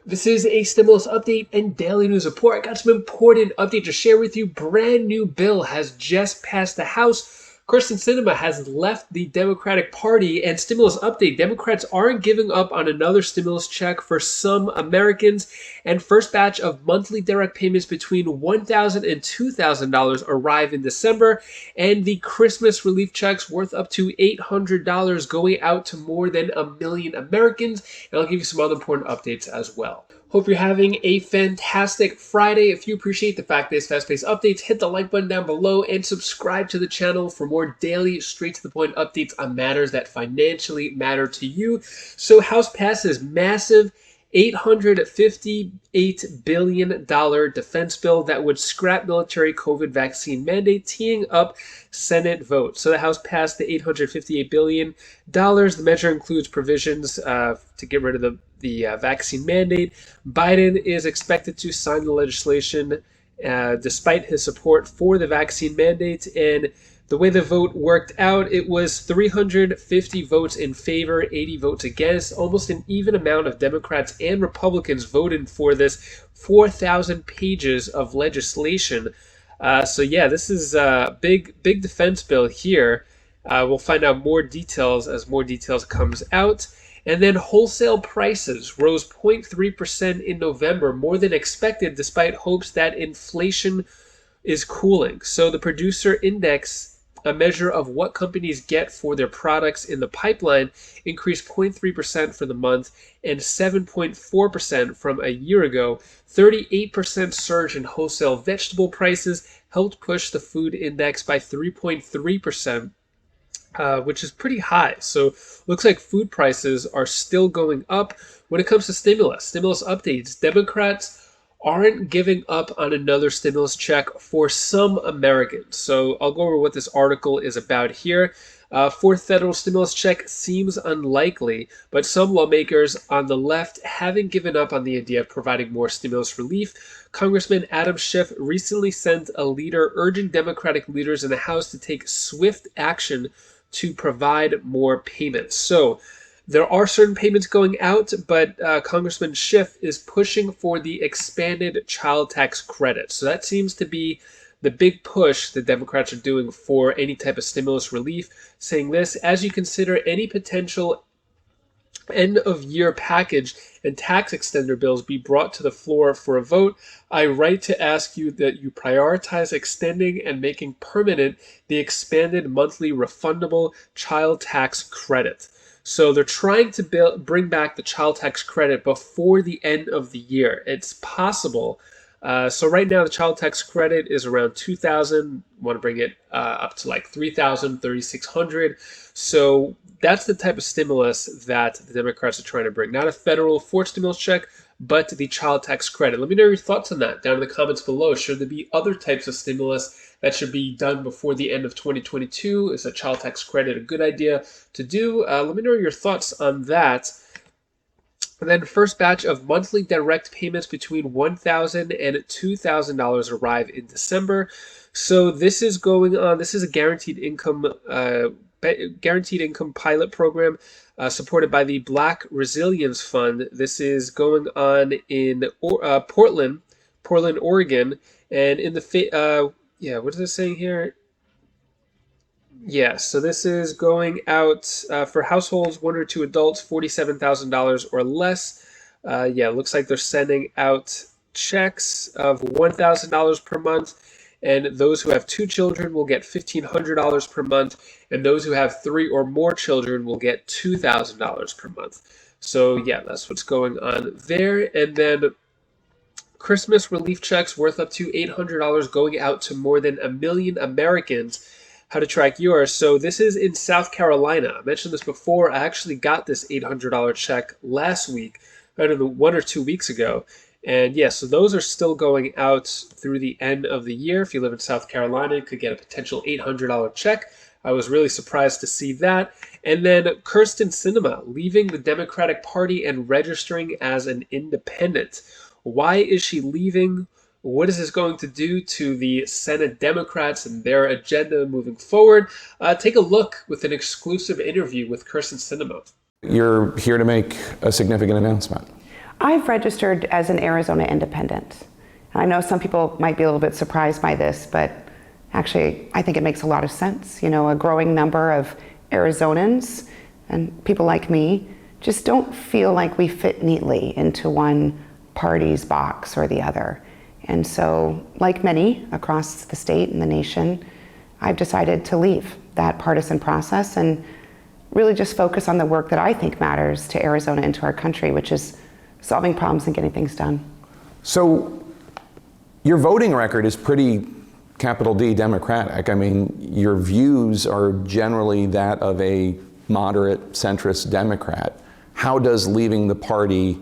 This is a stimulus update and daily news report. I got some important update to share with you. Brand new bill has just passed the House. Kyrsten Sinema has left the Democratic Party, and stimulus update. Democrats aren't giving up on another stimulus check for some Americans, and first batch of monthly direct payments between $1,000 and $2,000 arrive in December, and the Christmas relief checks worth up to $800 going out to more than a million Americans. And I'll give you some other important updates as well. Hope you're having a fantastic Friday. If you appreciate the fact-based, fast-paced updates, hit the like button down below and subscribe to the channel for more daily, straight-to-the-point updates on matters that financially matter to you. So House passes massive $858 billion defense bill that would scrap military COVID vaccine mandate, teeing up Senate vote. So the House passed the $858 billion. The measure includes provisions to get rid of the vaccine mandate. Biden is expected to sign the legislation despite his support for the vaccine mandate. And the way the vote worked out, it was 350 votes in favor, 80 votes against. Almost an even amount of Democrats and Republicans voted for this 4,000 pages of legislation. So yeah, this is a big defense bill here. We'll find out more details as more details comes out. And then wholesale prices rose 0.3% in November, more than expected, despite hopes that inflation is cooling. So the producer index, a measure of what companies get for their products in the pipeline, increased 0.3% for the month and 7.4% from a year ago. 38% surge in wholesale vegetable prices helped push the food index by 3.3%. Which is pretty high. So looks like food prices are still going up. When it comes to stimulus updates, Democrats aren't giving up on another stimulus check for some Americans. So I'll go over what this article is about here. Fourth federal stimulus check seems unlikely, but some lawmakers on the left haven't given up on the idea of providing more stimulus relief. Congressman Adam Schiff recently sent a letter urging Democratic leaders in the House to take swift action to provide more payments. So there are certain payments going out, but Congressman Schiff is pushing for the expanded child tax credit. So that seems to be the big push the Democrats are doing for any type of stimulus relief, saying this: as you consider any potential end-of-year package and tax extender bills be brought to the floor for a vote, I write to ask you that you prioritize extending and making permanent the expanded monthly refundable child tax credit. So they're trying to bring back the child tax credit before the end of the year. It's possible. So right now the child tax credit is around $2,000. Want to bring it up to like $3,000, $3,600. So that's the type of stimulus that the Democrats are trying to bring. Not a federal forced stimulus check, but the child tax credit. Let me know your thoughts on that down in the comments below. Should there be other types of stimulus that should be done before the end of 2022? Is a child tax credit a good idea to do? Let me know your thoughts on that. And then first batch of monthly direct payments between $1,000 and $2,000 arrive in December. So this is going on. This is a guaranteed income pilot program supported by the Black Resilience Fund. This is going on in Portland, Oregon, and in the what is it saying here? Yeah, so this is going out for households, one or two adults, $47,000 or less. Yeah, looks like they're sending out checks of $1,000 per month, and those who have two children will get $1,500 per month, and those who have three or more children will get $2,000 per month. So yeah, that's what's going on there. And then Christmas relief checks worth up to $800 going out to more than a million Americans. How to track yours. So this is in South Carolina. I mentioned this before. I actually got this $800 check last week, I don't know, 1 or 2 weeks ago. And yeah, so those are still going out through the end of the year. If you live in South Carolina, you could get a potential $800 check. I was really surprised to see that. And then Kyrsten Sinema leaving the Democratic Party and registering as an independent. Why is she leaving? What is this going to do to the Senate Democrats and their agenda moving forward? Take a look with an exclusive interview with Kyrsten Sinema. You're here to make a significant announcement. I've registered as an Arizona independent. I know some people might be a little bit surprised by this, but actually I think it makes a lot of sense. You know, a growing number of Arizonans and people like me just don't feel like we fit neatly into one party's box or the other. And so, like many across the state and the nation, I've decided to leave that partisan process and really just focus on the work that I think matters to Arizona and to our country, which is solving problems and getting things done. So your voting record is pretty capital D Democratic. I mean, your views are generally that of a moderate centrist Democrat. How does leaving the party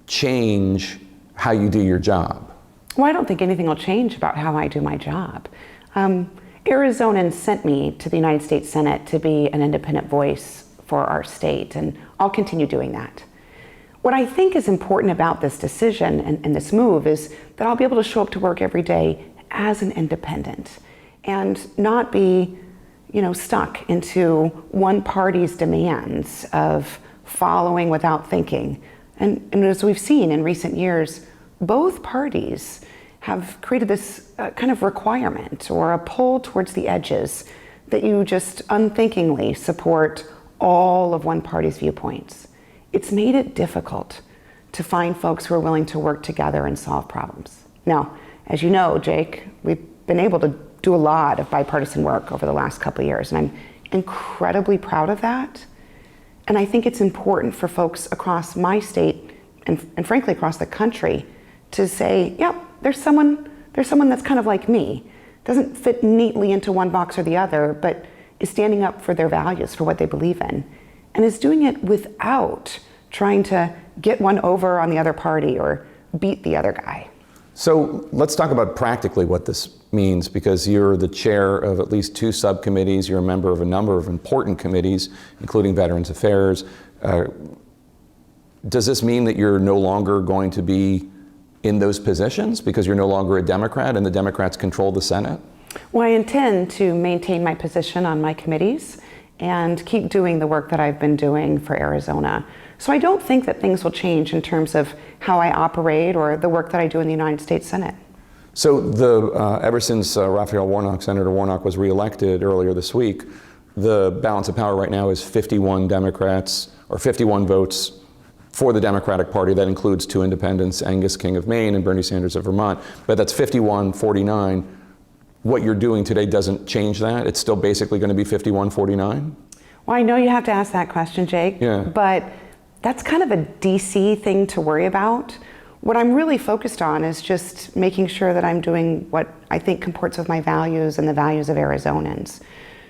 change how you do your job? Well, I don't think anything will change about how I do my job. Arizonans sent me to the United States Senate to be an independent voice for our state, and I'll continue doing that. What I think is important about this decision and this move is that I'll be able to show up to work every day as an independent and not be, stuck into one party's demands of following without thinking. And as we've seen in recent years, both parties have created this kind of requirement or a pull towards the edges that you just unthinkingly support all of one party's viewpoints. It's made it difficult to find folks who are willing to work together and solve problems. Now, as you know, Jake, we've been able to do a lot of bipartisan work over the last couple of years, and I'm incredibly proud of that. And I think it's important for folks across my state and frankly across the country to say, yeah, there's someone that's kind of like me, doesn't fit neatly into one box or the other, but is standing up for their values, for what they believe in, and is doing it without trying to get one over on the other party or beat the other guy. So let's talk about practically what this means, because you're the chair of at least 2 subcommittees. You're a member of a number of important committees, including Veterans Affairs. Does this mean that you're no longer going to be in those positions because you're no longer a Democrat and the Democrats control the Senate? Well, I intend to maintain my position on my committees and keep doing the work that I've been doing for Arizona. So I don't think that things will change in terms of how I operate or the work that I do in the United States Senate. So ever since Raphael Warnock, Senator Warnock, was reelected earlier this week, the balance of power right now is 51 Democrats, or 51 votes for the Democratic Party. That includes 2 independents, Angus King of Maine and Bernie Sanders of Vermont. But that's 51-49. What you're doing today doesn't change that? It's still basically going to be 51-49? Well, I know you have to ask that question, Jake, Yeah. But that's kind of a DC thing to worry about. What I'm really focused on is just making sure that I'm doing what I think comports with my values and the values of Arizonans.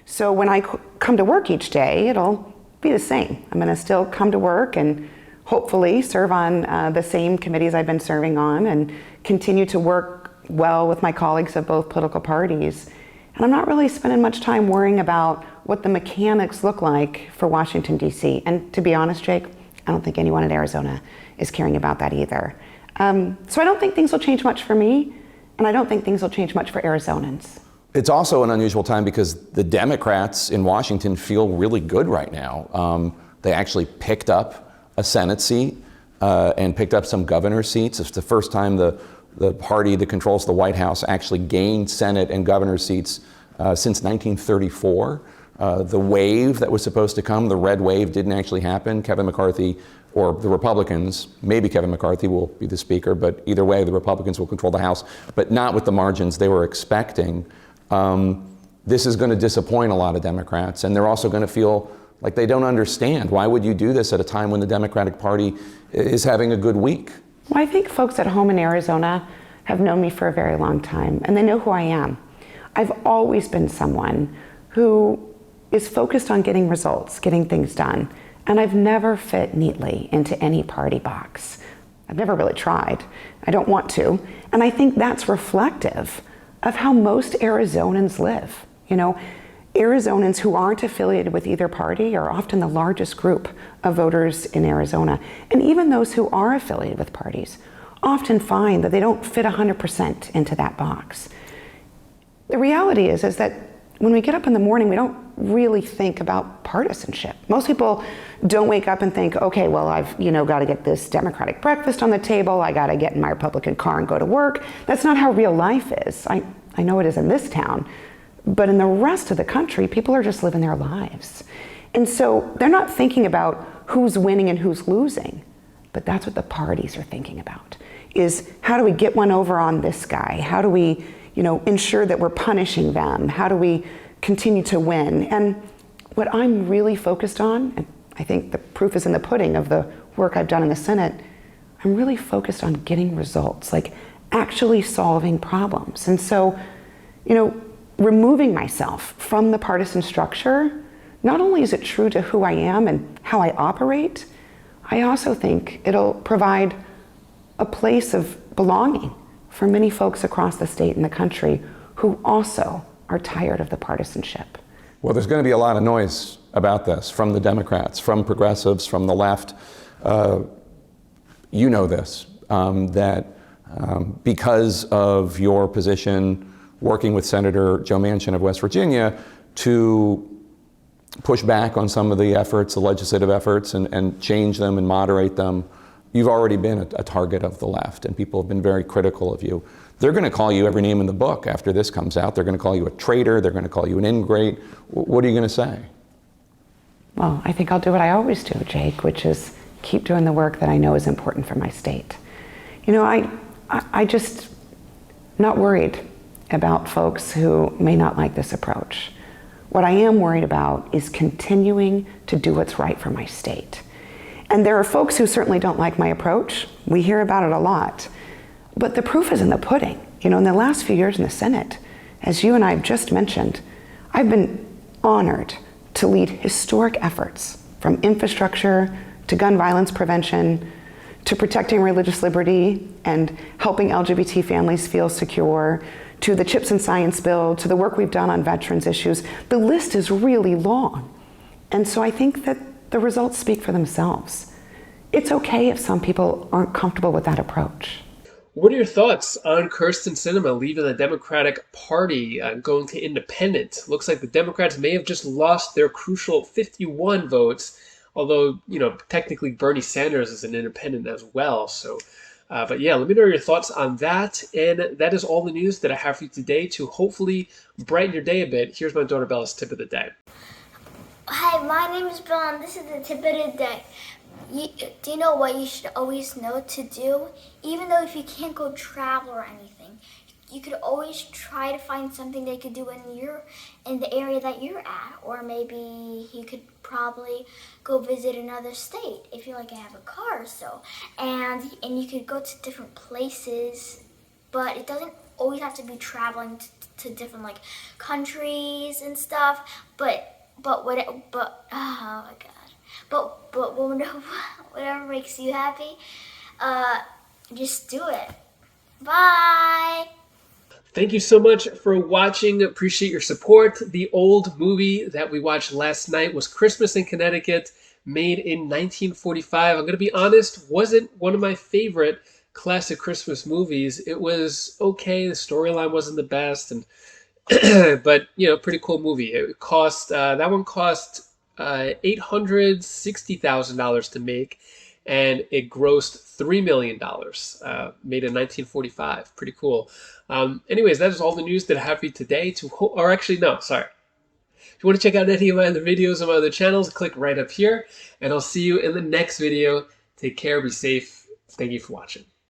So when I come to work each day, it'll be the same. I'm going to still come to work and hopefully serve on the same committees I've been serving on and continue to work well with my colleagues of both political parties. And I'm not really spending much time worrying about what the mechanics look like for Washington, D.C. And to be honest, Jake, I don't think anyone in Arizona is caring about that either. So I don't think things will change much for me, and I don't think things will change much for Arizonans. It's also an unusual time because the Democrats in Washington feel really good right now. They actually picked up a Senate seat and picked up some governor seats. It's the first time the party that controls the White House actually gained Senate and governor seats since 1934. The wave that was supposed to come, the red wave, didn't actually happen. Kevin McCarthy, or the Republicans, maybe Kevin McCarthy will be the speaker, but either way, the Republicans will control the House, but not with the margins they were expecting. This is going to disappoint a lot of Democrats, and they're also going to feel like they don't understand. Why would you do this at a time when the Democratic Party is having a good week? Well, I think folks at home in Arizona have known me for a very long time, and they know who I am. I've always been someone who is focused on getting results, getting things done, and I've never fit neatly into any party box. I've never really tried. I don't want to, and I think that's reflective of how most Arizonans live. Arizonans who aren't affiliated with either party are often the largest group of voters in Arizona. And even those who are affiliated with parties often find that they don't fit 100% into that box. The reality is that when we get up in the morning, we don't really think about partisanship. Most people don't wake up and think, okay, well, I've got to get this Democratic breakfast on the table. I got to get in my Republican car and go to work. That's not how real life is. I know it is in this town, but in the rest of the country, people are just living their lives. And so they're not thinking about who's winning and who's losing, but that's what the parties are thinking about, is how do we get one over on this guy? How do we ensure that we're punishing them? How do we continue to win? And what I'm really focused on, and I think the proof is in the pudding of the work I've done in the Senate, I'm really focused on getting results, like actually solving problems. And so, removing myself from the partisan structure, not only is it true to who I am and how I operate, I also think it'll provide a place of belonging for many folks across the state and the country who also are tired of the partisanship. Well, there's going to be a lot of noise about this from the Democrats, from progressives, from the left. You know this, that because of your position working with Senator Joe Manchin of West Virginia to push back on some of the efforts, the legislative efforts, and change them and moderate them, you've already been a target of the left, and people have been very critical of you. They're going to call you every name in the book after this comes out. They're going to call you a traitor. They're going to call you an ingrate. What are you going to say? Well, I think I'll do what I always do, Jake, which is keep doing the work that I know is important for my state. I just not worried about folks who may not like this approach. What I am worried about is continuing to do what's right for my state. And there are folks who certainly don't like my approach. We hear about it a lot. But the proof is in the pudding. In the last few years in the Senate, as you and I have just mentioned, I've been honored to lead historic efforts from infrastructure to gun violence prevention to protecting religious liberty and helping LGBT families feel secure, to the CHIPS and Science bill, to the work we've done on veterans issues. The list is really long. And so I think that the results speak for themselves. It's okay if some people aren't comfortable with that approach. What are your thoughts on Kyrsten Sinema leaving the Democratic Party and going to independent? Looks like the Democrats may have just lost their crucial 51 votes, although, technically Bernie Sanders is an independent as well. So, but yeah, let me know your thoughts on that. And that is all the news that I have for you today to hopefully brighten your day a bit. Here's my daughter Bella's tip of the day. Hi, my name is Bella, and this is the tip of the day. Do you know what you should always know to do? Even though if you can't go travel or anything, you could always try to find something they could do in the area that you're at. Or maybe you could probably go visit another state if you have a car or so. And you could go to different places, but it doesn't always have to be traveling to different countries and stuff. But oh my god. But whatever makes you happy, just do it. Bye. Thank you so much for watching. Appreciate your support. The old movie that we watched last night was Christmas in Connecticut, made in 1945. I'm going to be honest, wasn't one of my favorite classic Christmas movies. It was okay. The storyline wasn't the best, and but pretty cool movie. It cost that one cost $860,000 to make, and it grossed $3 million. Made in 1945. Pretty cool. Anyways, that is all the news that I have for you today. If you want to check out any of my other videos on my other channels, click right up here, and I'll see you in the next video. Take care. Be safe. Thank you for watching.